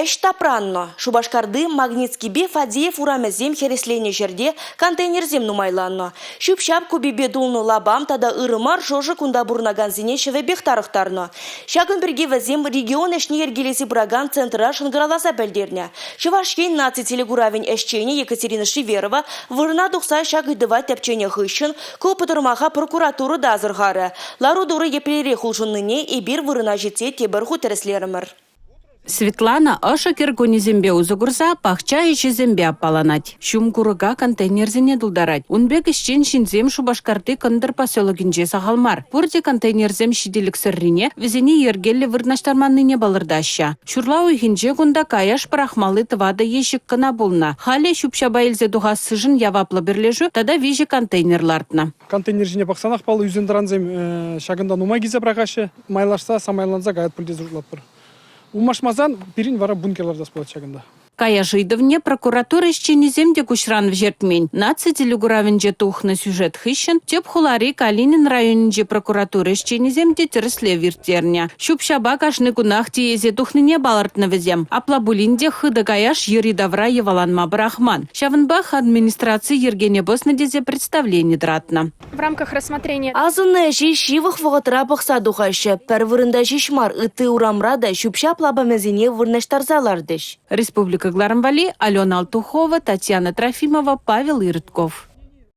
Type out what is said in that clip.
Эш тапранно. Шубашкарды Магнитскибе Фадеев урамезем хереслене жерде контейнерзем нумайланно. Шуп-шап кубибе дулну лабам тада ырымар жожы кунда бурнаганзине шеве бехтарыхтарно. Шагын бірге вазем регион эшне ергелеси браган центра шынгыраласа бәлдерне. Шывашкен наци телегуравень эшчене Екатерина Шиверова вырна духса шагыдыва тәпчене хыщын копытырмаха прокуратуры дазырғары. Лару дуры еплере хулшынныне и бир вырына жете тебір хутереслерімір. Светлана аша кергони зембе узугурса пахча ищи зембе апаланать. Шум курыга контейнерзине дулдарать. Унбек ищен шинзем Шубашкарды кындыр поселогинже сахалмар. Пурде контейнерзем шиделік сыррине везене ергелі вырнаштарманныне балырдаща. Шурла уйхинже кунда каяш парахмалы тывада ешік кына болна. Хале шупшабайлзе дуға сыжын яваплы бірлежу, тада вижі контейнерлартна. Контейнерзине бақсанақ балы үзендіранзем шагында нума гизе брағашы. Майлашса самайланза гаят пүлде зұрлап бір. Умашмазан пирин вара бункерларда спалат шагында. Кая жидовне прокуратура ищенеземде кушран в жертмень. Наци телегуравенже тухны сюжет хыщен, теп хулари Калинин районинже прокуратура ищенеземде терсле виртерня. Шупшаба кашны кунах тиезе тухныне балартнавезем. Аплабулинде хыда каяш еридавра еваланма брахман. Шаванбах администрации Ергене Боснадезе представление дратна. В рамках рассмотрения Азыны шивых вғытрапық садухашы, пәрвірінда шишмар ыты урамрада шупша плабамезине вырнаштарзалардыш. Республика Гларамбали, Алена Алтухова, Татьяна Трофимова, Павел Иртков.